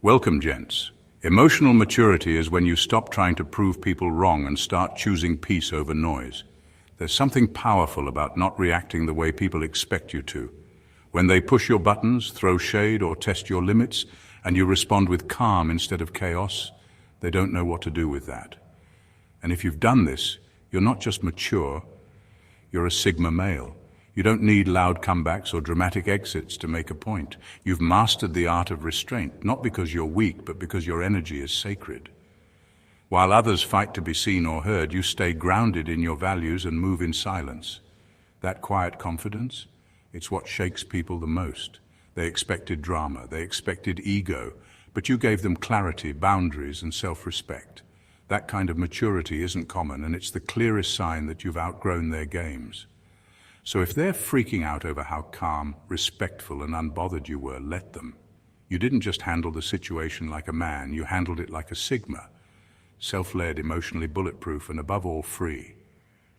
Welcome, gents. Emotional maturity is when you stop trying to prove people wrong and start choosing peace over noise. There's something powerful about not reacting the way people expect you to. When they push your buttons, throw shade, or test your limits, and you respond with calm instead of chaos, they don't know what to do with that. And if you've done this, you're not just mature, you're a Sigma male. You don't need loud comebacks or dramatic exits to make a point. You've mastered the art of restraint, not because you're weak, but because your energy is sacred. While others fight to be seen or heard, you stay grounded in your values and move in silence. That quiet confidence, it's what shakes people the most. They expected drama, they expected ego, but you gave them clarity, boundaries, and self-respect. That kind of maturity isn't common, and it's the clearest sign that you've outgrown their games. So if they're freaking out over how calm, respectful, and unbothered you were, let them. You didn't just handle the situation like a man, you handled it like a Sigma. Self-led, emotionally bulletproof, and above all, free.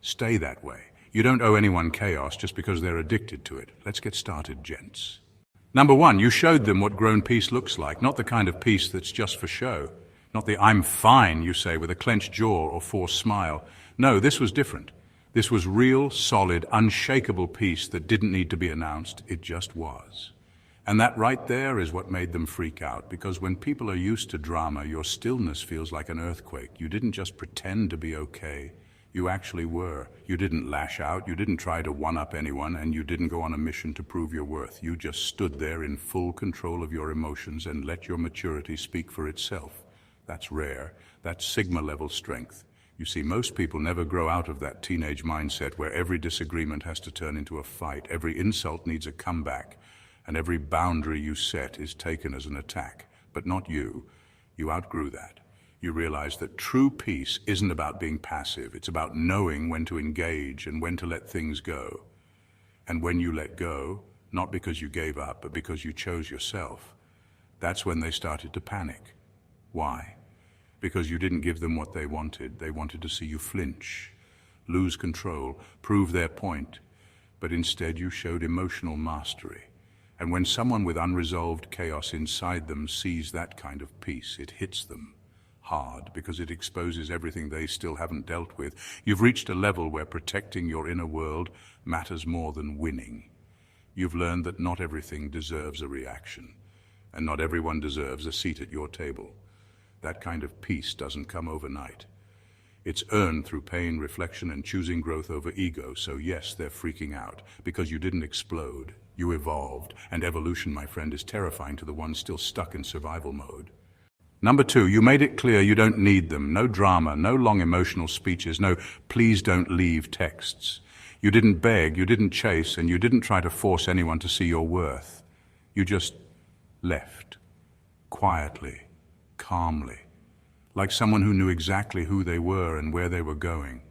Stay that way. You don't owe anyone chaos just because they're addicted to it. Let's get started, gents. Number one, you showed them what grown peace looks like, not the kind of peace that's just for show. Not the "I'm fine," you say with a clenched jaw or forced smile. No, this was different. This was real, solid, unshakable peace that didn't need to be announced. It just was. And that right there is what made them freak out, because when people are used to drama, your stillness feels like an earthquake. You didn't just pretend to be okay. You actually were. You didn't lash out, you didn't try to one-up anyone, and you didn't go on a mission to prove your worth. You just stood there in full control of your emotions and let your maturity speak for itself. That's rare. That's Sigma-level strength. You see, most people never grow out of that teenage mindset where every disagreement has to turn into a fight, every insult needs a comeback, and every boundary you set is taken as an attack. But not you. You outgrew that. You realize that true peace isn't about being passive. It's about knowing when to engage and when to let things go. And when you let go, not because you gave up, but because you chose yourself, that's when they started to panic. Why? Because you didn't give them what they wanted. They wanted to see you flinch, lose control, prove their point. But instead you showed emotional mastery. And when someone with unresolved chaos inside them sees that kind of peace, it hits them hard because it exposes everything they still haven't dealt with. You've reached a level where protecting your inner world matters more than winning. You've learned that not everything deserves a reaction, and not everyone deserves a seat at your table. That kind of peace doesn't come overnight. It's earned through pain, reflection, and choosing growth over ego. So yes, they're freaking out because you didn't explode. You evolved. And evolution, my friend, is terrifying to the ones still stuck in survival mode. Number two, you made it clear you don't need them. No drama, no long emotional speeches, no "please don't leave" texts. You didn't beg, you didn't chase, and you didn't try to force anyone to see your worth. You just left, quietly, calmly, like someone who knew exactly who they were and where they were going.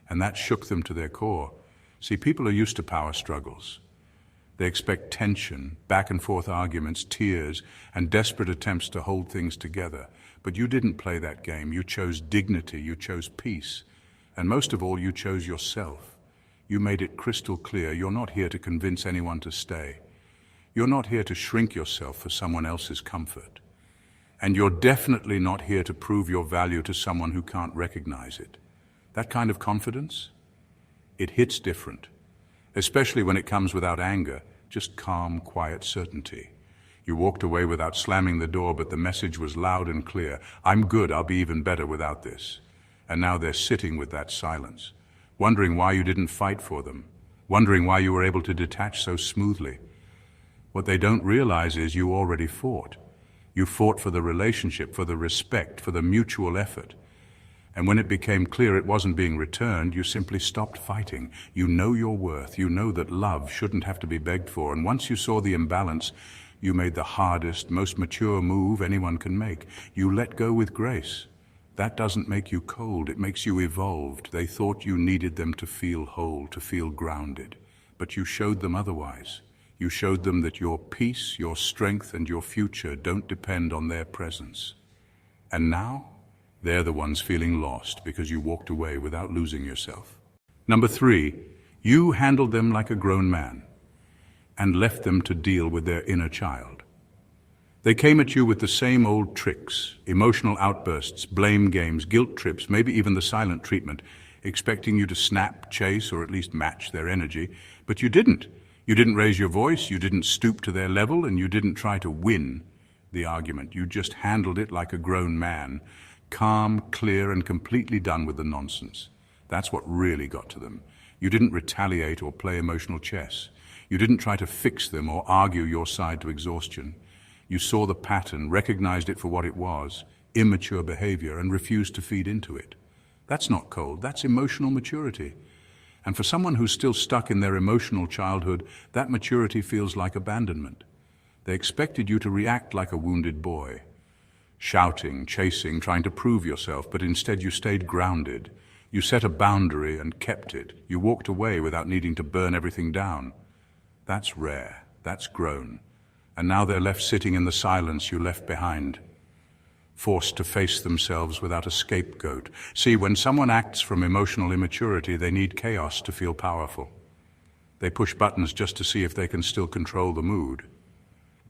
And that shook them to their core. See, people are used to power struggles. They expect tension, back and forth arguments, tears, and desperate attempts to hold things together. But you didn't play that game. You chose dignity, you chose peace, and most of all, you chose yourself. You made it crystal clear you're not here to convince anyone to stay. You're not here to shrink yourself for someone else's comfort. And you're definitely not here to prove your value to someone who can't recognize it. That kind of confidence, it hits different, especially when it comes without anger, just calm, quiet certainty. You walked away without slamming the door, but the message was loud and clear. I'm good, I'll be even better without this. And now they're sitting with that silence, wondering why you didn't fight for them, wondering why you were able to detach so smoothly. What they don't realize is you already fought. You fought for the relationship, for the respect, for the mutual effort. And when it became clear it wasn't being returned, you simply stopped fighting. You know your worth. You know that love shouldn't have to be begged for. And once you saw the imbalance, you made the hardest, most mature move anyone can make. You let go with grace. That doesn't make you cold. It makes you evolved. They thought you needed them to feel whole, to feel grounded. But you showed them otherwise. You showed them that your peace, your strength, and your future don't depend on their presence. And now, they're the ones feeling lost because you walked away without losing yourself. Number three, you handled them like a grown man and left them to deal with their inner child. They came at you with the same old tricks, emotional outbursts, blame games, guilt trips, maybe even the silent treatment, expecting you to snap, chase, or at least match their energy. But you didn't. You didn't raise your voice, you didn't stoop to their level, and you didn't try to win the argument. You just handled it like a grown man, calm, clear, and completely done with the nonsense. That's what really got to them. You didn't retaliate or play emotional chess. You didn't try to fix them or argue your side to exhaustion. You saw the pattern, recognized it for what it was, immature behavior, and refused to feed into it. That's not cold, that's emotional maturity. And for someone who's still stuck in their emotional childhood, that maturity feels like abandonment. They expected you to react like a wounded boy, shouting, chasing, trying to prove yourself, but instead you stayed grounded. You set a boundary and kept it. You walked away without needing to burn everything down. That's rare, that's grown. And now they're left sitting in the silence you left behind, forced to face themselves without a scapegoat. See, when someone acts from emotional immaturity, they need chaos to feel powerful. They push buttons just to see if they can still control the mood.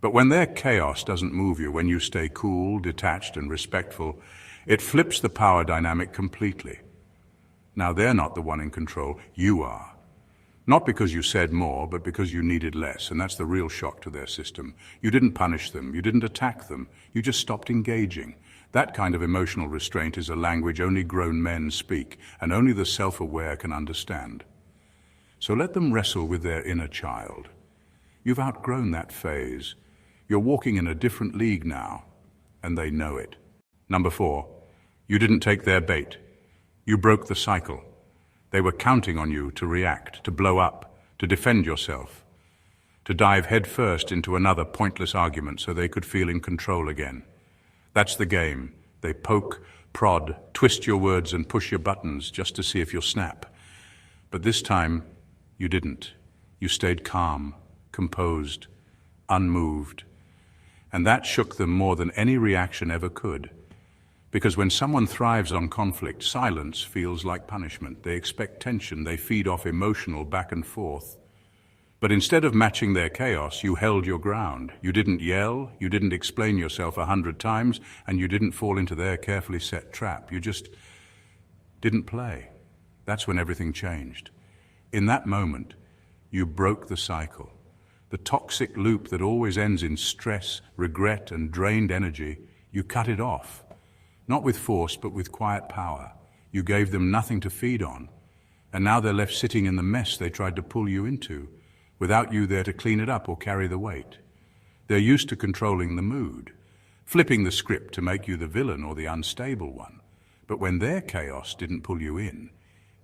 But when their chaos doesn't move you, when you stay cool, detached, and respectful, it flips the power dynamic completely. Now they're not the one in control, you are. Not because you said more, but because you needed less, and that's the real shock to their system. You didn't punish them, you didn't attack them, you just stopped engaging. That kind of emotional restraint is a language only grown men speak, and only the self-aware can understand. So let them wrestle with their inner child. You've outgrown that phase. You're walking in a different league now, and they know it. Number 4, you didn't take their bait. You broke the cycle. They were counting on you to react, to blow up, to defend yourself, to dive headfirst into another pointless argument so they could feel in control again. That's the game. They poke, prod, twist your words and push your buttons just to see if you'll snap. But this time, you didn't. You stayed calm, composed, unmoved. And that shook them more than any reaction ever could. Because when someone thrives on conflict, silence feels like punishment. They expect tension, they feed off emotional back and forth. But instead of matching their chaos, you held your ground. You didn't yell, you didn't explain yourself 100 times, and you didn't fall into their carefully set trap. You just didn't play. That's when everything changed. In that moment, you broke the cycle. The toxic loop that always ends in stress, regret, and drained energy, you cut it off. Not with force, but with quiet power. You gave them nothing to feed on. And now they're left sitting in the mess they tried to pull you into, without you there to clean it up or carry the weight. They're used to controlling the mood, flipping the script to make you the villain or the unstable one. But when their chaos didn't pull you in,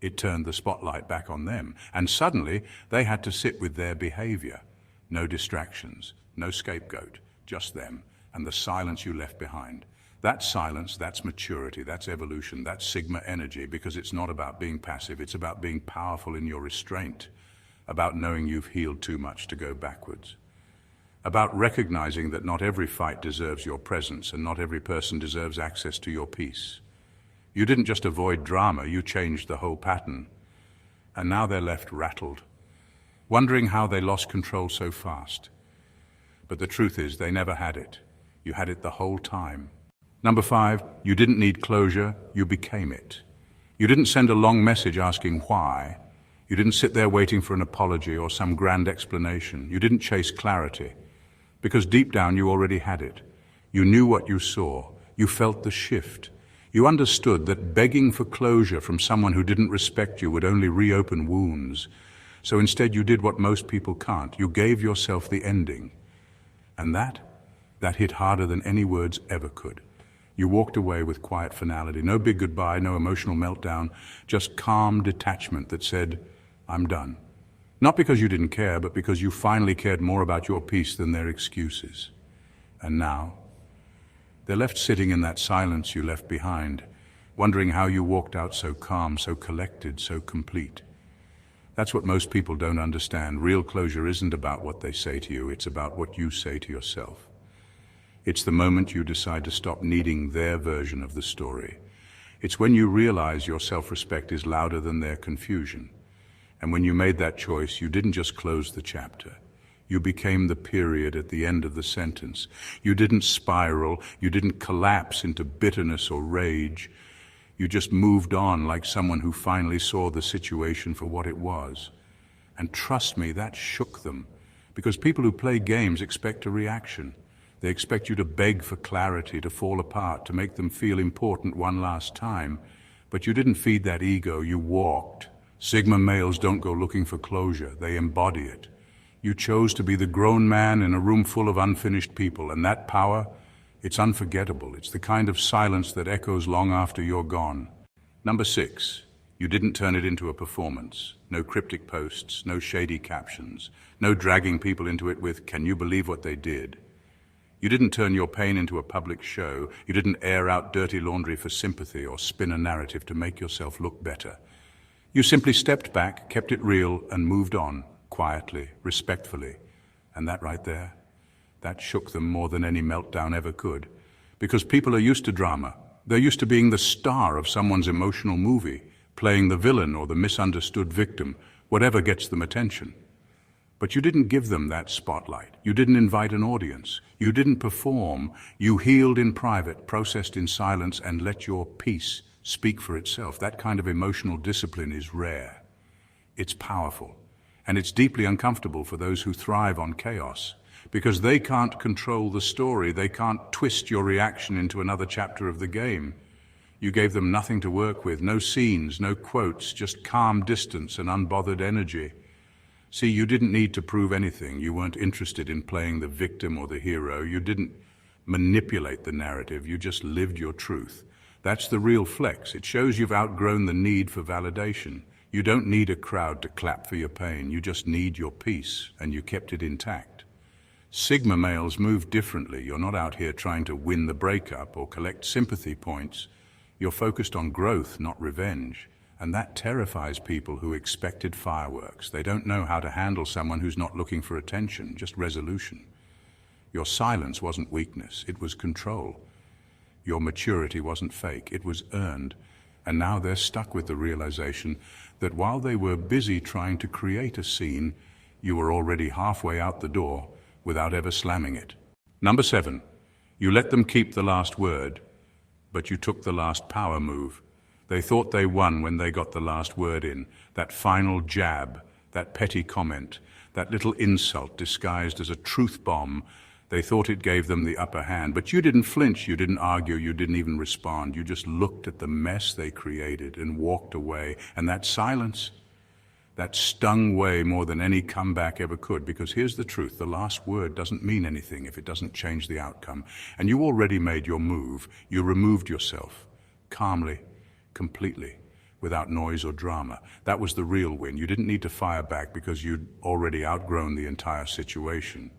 it turned the spotlight back on them. And suddenly, they had to sit with their behavior. No distractions, no scapegoat, just them and the silence you left behind. That's silence, that's maturity, that's evolution, that's sigma energy, because it's not about being passive, it's about being powerful in your restraint, about knowing you've healed too much to go backwards, about recognizing that not every fight deserves your presence and not every person deserves access to your peace. You didn't just avoid drama, you changed the whole pattern. And now they're left rattled, wondering how they lost control so fast. But the truth is, they never had it. You had it the whole time. Number 5, you didn't need closure, you became it. You didn't send a long message asking why. You didn't sit there waiting for an apology or some grand explanation. You didn't chase clarity, because deep down you already had it. You knew what you saw. You felt the shift. You understood that begging for closure from someone who didn't respect you would only reopen wounds. So instead you did what most people can't. You gave yourself the ending. And that hit harder than any words ever could. You walked away with quiet finality. No big goodbye, no emotional meltdown, just calm detachment that said, I'm done. Not because you didn't care, but because you finally cared more about your peace than their excuses. And now, they're left sitting in that silence you left behind, wondering how you walked out so calm, so collected, so complete. That's what most people don't understand. Real closure isn't about what they say to you, it's about what you say to yourself. It's the moment you decide to stop needing their version of the story. It's when you realize your self-respect is louder than their confusion. And when you made that choice, you didn't just close the chapter. You became the period at the end of the sentence. You didn't spiral, you didn't collapse into bitterness or rage. You just moved on like someone who finally saw the situation for what it was. And trust me, that shook them. Because people who play games expect a reaction. They expect you to beg for clarity, to fall apart, to make them feel important one last time. But you didn't feed that ego, you walked. Sigma males don't go looking for closure, they embody it. You chose to be the grown man in a room full of unfinished people, and that power, it's unforgettable. It's the kind of silence that echoes long after you're gone. Number 6, you didn't turn it into a performance. No cryptic posts, no shady captions, no dragging people into it with, "Can you believe what they did?" You didn't turn your pain into a public show. You didn't air out dirty laundry for sympathy or spin a narrative to make yourself look better. You simply stepped back, kept it real, and moved on, quietly, respectfully. And that right there, that shook them more than any meltdown ever could. Because people are used to drama. They're used to being the star of someone's emotional movie, playing the villain or the misunderstood victim, whatever gets them attention. But you didn't give them that spotlight. You didn't invite an audience. You didn't perform. You healed in private, processed in silence, and let your peace speak for itself. That kind of emotional discipline is rare. It's powerful. And it's deeply uncomfortable for those who thrive on chaos, because they can't control the story. They can't twist your reaction into another chapter of the game. You gave them nothing to work with, no scenes, no quotes, just calm distance and unbothered energy. See, you didn't need to prove anything. You weren't interested in playing the victim or the hero. You didn't manipulate the narrative. You just lived your truth. That's the real flex. It shows you've outgrown the need for validation. You don't need a crowd to clap for your pain. You just need your peace, and you kept it intact. Sigma males move differently. You're not out here trying to win the breakup or collect sympathy points. You're focused on growth, not revenge. And that terrifies people who expected fireworks. They don't know how to handle someone who's not looking for attention, just resolution. Your silence wasn't weakness, it was control. Your maturity wasn't fake, it was earned. And now they're stuck with the realization that while they were busy trying to create a scene, you were already halfway out the door without ever slamming it. Number 7, you let them keep the last word, but you took the last power move. They thought they won when they got the last word in, that final jab, that petty comment, that little insult disguised as a truth bomb. They thought it gave them the upper hand, but you didn't flinch, you didn't argue, you didn't even respond. You just looked at the mess they created and walked away. And that silence, that stung way more than any comeback ever could, because here's the truth, the last word doesn't mean anything if it doesn't change the outcome. And you already made your move. You removed yourself, calmly, completely, without noise or drama. That was the real win. You didn't need to fire back because you'd already outgrown the entire situation.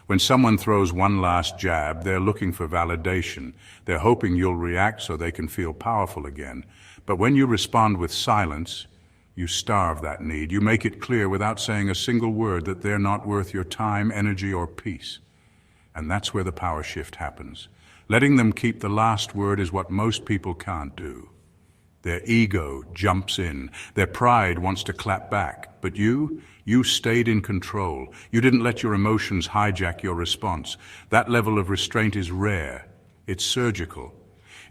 When someone throws one last jab, they're looking for validation. They're hoping you'll react so they can feel powerful again. But when you respond with silence, you starve that need. You make it clear without saying a single word that they're not worth your time, energy, or peace. And that's where the power shift happens. Letting them keep the last word is what most people can't do. Their ego jumps in. Their pride wants to clap back. But you stayed in control. You didn't let your emotions hijack your response. That level of restraint is rare. It's surgical.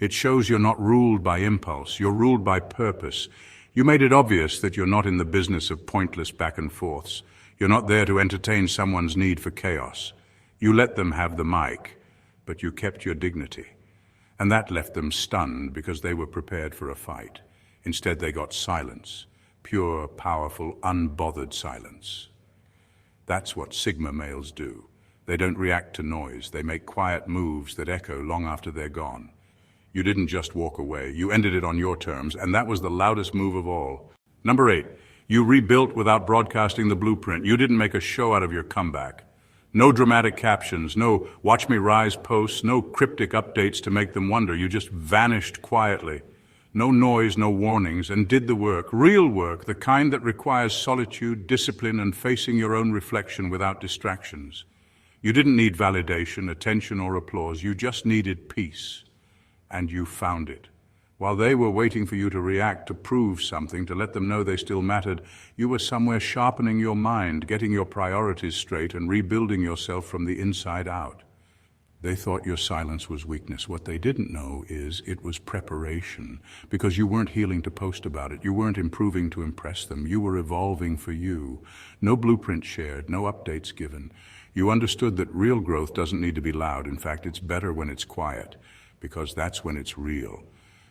It shows you're not ruled by impulse. You're ruled by purpose. You made it obvious that you're not in the business of pointless back and forths. You're not there to entertain someone's need for chaos. You let them have the mic, but you kept your dignity. And that left them stunned because they were prepared for a fight. Instead, they got silence. Pure, powerful, unbothered silence. That's what Sigma males do. They don't react to noise. They make quiet moves that echo long after they're gone. You didn't just walk away. You ended it on your terms, and that was the loudest move of all. Number 8, you rebuilt without broadcasting the blueprint. You didn't make a show out of your comeback. No dramatic captions, no watch me rise posts, no cryptic updates to make them wonder. You just vanished quietly. No noise, no warnings, and did the work, real work, the kind that requires solitude, discipline, and facing your own reflection without distractions. You didn't need validation, attention, or applause. You just needed peace. And you found it. While they were waiting for you to react, to prove something, to let them know they still mattered, you were somewhere sharpening your mind, getting your priorities straight, and rebuilding yourself from the inside out. They thought your silence was weakness. What they didn't know is it was preparation, because you weren't healing to post about it. You weren't improving to impress them. You were evolving for you. No blueprint shared, no updates given. You understood that real growth doesn't need to be loud. In fact, it's better when it's quiet, because that's when it's real.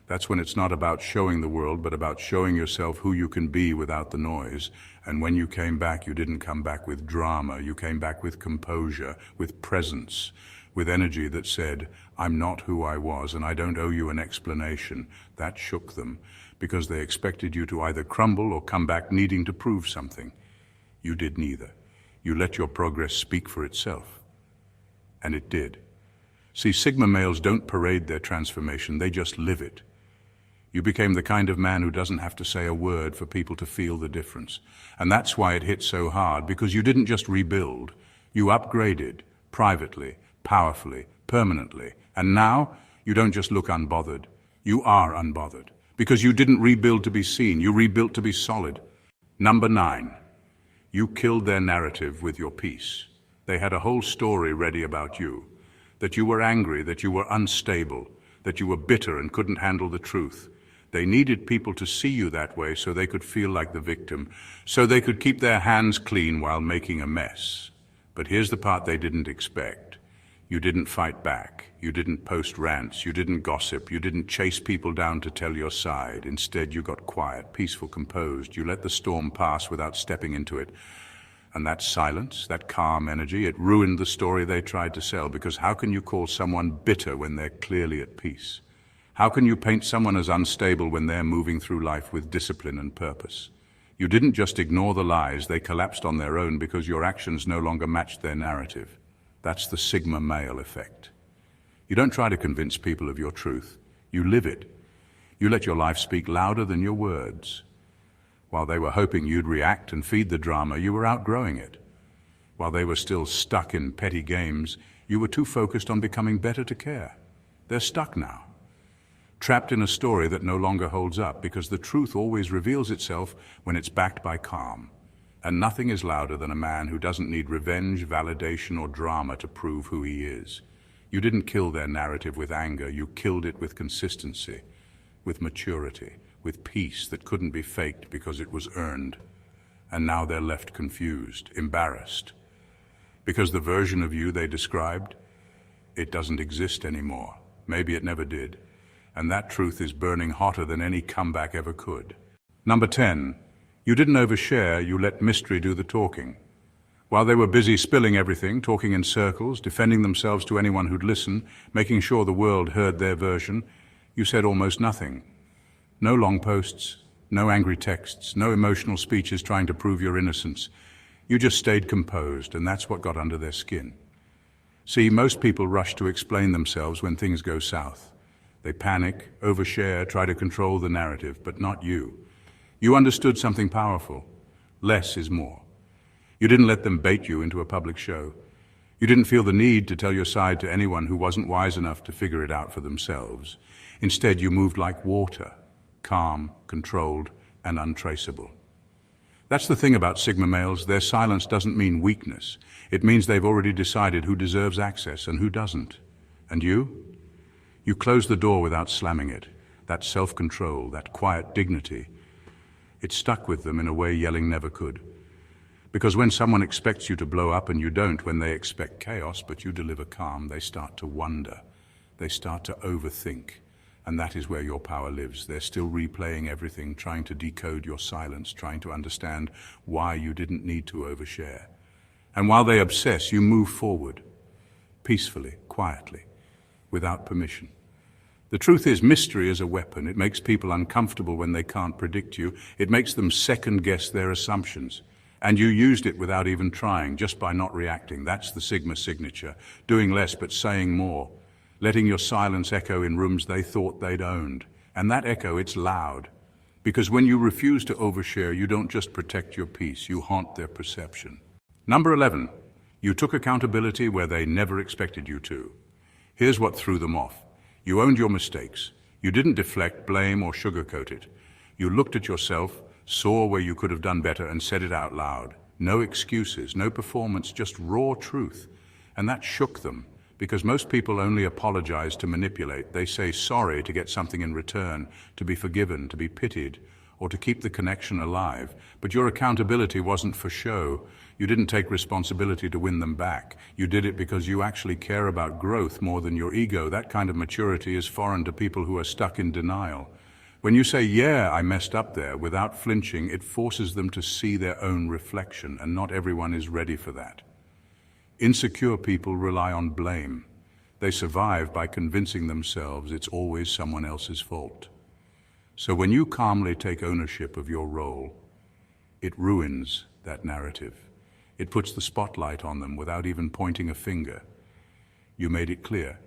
That's when it's not about showing the world, but about showing yourself who you can be without the noise. And when you came back, you didn't come back with drama. You came back with composure, with presence, with energy that said, I'm not who I was, and I don't owe you an explanation. That shook them, because they expected you to either crumble or come back needing to prove something. You did neither. You let your progress speak for itself. And it did. See, Sigma males don't parade their transformation, they just live it. You became the kind of man who doesn't have to say a word for people to feel the difference. And that's why it hit so hard, because you didn't just rebuild. You upgraded, privately, powerfully, permanently. And now, you don't just look unbothered. You are unbothered. Because you didn't rebuild to be seen, you rebuilt to be solid. Number 9. You killed their narrative with your peace. They had a whole story ready about you. That you were angry, that you were unstable, that you were bitter and couldn't handle the truth. They needed people to see you that way so they could feel like the victim, so they could keep their hands clean while making a mess. But here's the part they didn't expect. You didn't fight back. You didn't post rants. You didn't gossip. You didn't chase people down to tell your side. Instead, you got quiet, peaceful, composed. You let the storm pass without stepping into it. And that silence, that calm energy, it ruined the story they tried to sell, because how can you call someone bitter when they're clearly at peace? How can you paint someone as unstable when they're moving through life with discipline and purpose? You didn't just ignore the lies, they collapsed on their own because your actions no longer matched their narrative. That's the Sigma male effect. You don't try to convince people of your truth, you live it. You let your life speak louder than your words. While they were hoping you'd react and feed the drama, you were outgrowing it. While they were still stuck in petty games, you were too focused on becoming better to care. They're stuck now, trapped in a story that no longer holds up, because the truth always reveals itself when it's backed by calm. And nothing is louder than a man who doesn't need revenge, validation, or drama to prove who he is. You didn't kill their narrative with anger, you killed it with consistency, with maturity, with peace that couldn't be faked because it was earned. And now they're left confused, embarrassed, because the version of you they described, it doesn't exist anymore. Maybe it never did. And that truth is burning hotter than any comeback ever could. Number 10, you didn't overshare, you let mystery do the talking. While they were busy spilling everything, talking in circles, defending themselves to anyone who'd listen, making sure the world heard their version, you said almost nothing. No long posts, no angry texts, no emotional speeches trying to prove your innocence. You just stayed composed, and that's what got under their skin. See, most people rush to explain themselves when things go south. They panic, overshare, try to control the narrative, but not you. You understood something powerful. Less is more. You didn't let them bait you into a public show. You didn't feel the need to tell your side to anyone who wasn't wise enough to figure it out for themselves. Instead, you moved like water, calm, controlled, and untraceable. That's the thing about Sigma males. Their silence doesn't mean weakness. It means they've already decided who deserves access and who doesn't. And you? You closed the door without slamming it. That self-control, that quiet dignity, it stuck with them in a way yelling never could. Because when someone expects you to blow up and you don't, when they expect chaos but you deliver calm, they start to wonder. They start to overthink. And that is where your power lives. They're still replaying everything, trying to decode your silence, trying to understand why you didn't need to overshare. And while they obsess, you move forward, peacefully, quietly, without permission. The truth is, mystery is a weapon. It makes people uncomfortable when they can't predict you. It makes them second-guess their assumptions. And you used it without even trying, just by not reacting. That's the Sigma signature. Doing less but saying more. Letting your silence echo in rooms they thought they'd owned. And that echo, it's loud. Because when you refuse to overshare, you don't just protect your peace, you haunt their perception. Number 11, you took accountability where they never expected you to. Here's what threw them off. You owned your mistakes. You didn't deflect, blame, or sugarcoat it. You looked at yourself, saw where you could have done better, and said it out loud. No excuses, no performance, just raw truth. And that shook them, because most people only apologize to manipulate. They say sorry to get something in return, to be forgiven, to be pitied, or to keep the connection alive. But your accountability wasn't for show. You didn't take responsibility to win them back. You did it because you actually care about growth more than your ego. That kind of maturity is foreign to people who are stuck in denial. When you say, yeah, I messed up there, without flinching, it forces them to see their own reflection, and not everyone is ready for that. Insecure people rely on blame. They survive by convincing themselves it's always someone else's fault. So when you calmly take ownership of your role, it ruins that narrative. It puts the spotlight on them without even pointing a finger. You made it clear.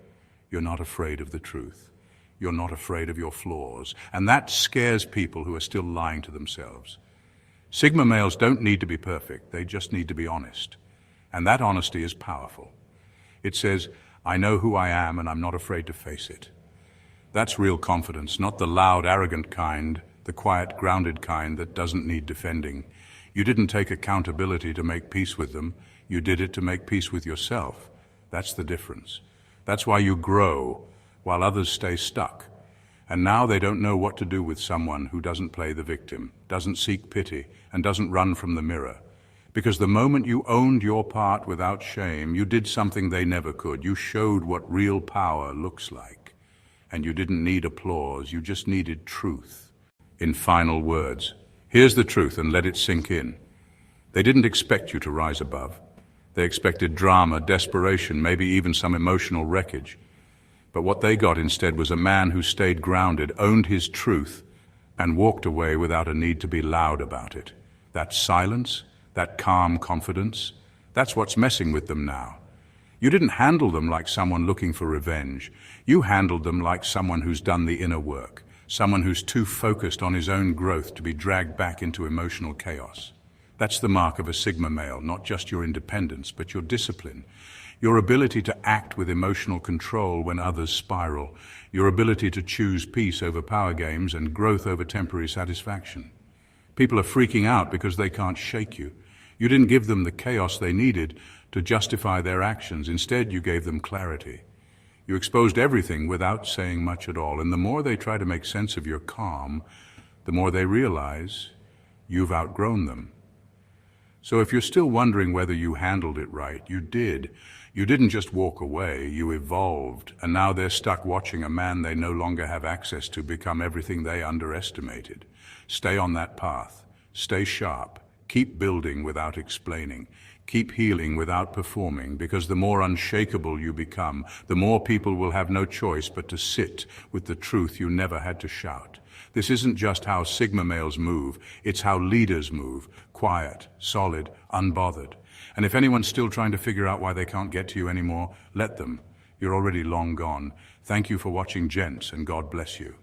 You're not afraid of the truth. You're not afraid of your flaws. And that scares people who are still lying to themselves. Sigma males don't need to be perfect. They just need to be honest. And that honesty is powerful. It says, I know who I am and I'm not afraid to face it. That's real confidence, not the loud, arrogant kind, the quiet, grounded kind that doesn't need defending. You didn't take accountability to make peace with them. You did it to make peace with yourself. That's the difference. That's why you grow while others stay stuck. And now they don't know what to do with someone who doesn't play the victim, doesn't seek pity, and doesn't run from the mirror. Because the moment you owned your part without shame, you did something they never could. You showed what real power looks like. And you didn't need applause, you just needed truth. In final words, here's the truth and let it sink in. They didn't expect you to rise above. They expected drama, desperation, maybe even some emotional wreckage. But what they got instead was a man who stayed grounded, owned his truth, and walked away without a need to be loud about it. That silence, that calm confidence, that's what's messing with them now. You didn't handle them like someone looking for revenge. You handled them like someone who's done the inner work, someone who's too focused on his own growth to be dragged back into emotional chaos. That's the mark of a Sigma male, not just your independence, but your discipline, your ability to act with emotional control when others spiral, your ability to choose peace over power games and growth over temporary satisfaction. People are freaking out because they can't shake you. You didn't give them the chaos they needed to justify their actions. Instead, you gave them clarity. You exposed everything without saying much at all. And the more they try to make sense of your calm, the more they realize you've outgrown them. So if you're still wondering whether you handled it right, you did. You didn't just walk away, you evolved. And now they're stuck watching a man they no longer have access to become everything they underestimated. Stay on that path. Stay sharp. Keep building without explaining. Keep healing without performing, because the more unshakable you become, the more people will have no choice but to sit with the truth you never had to shout. This isn't just how Sigma males move, it's how leaders move, quiet, solid, unbothered. And if anyone's still trying to figure out why they can't get to you anymore, let them. You're already long gone. Thank you for watching, Gents, and God bless you.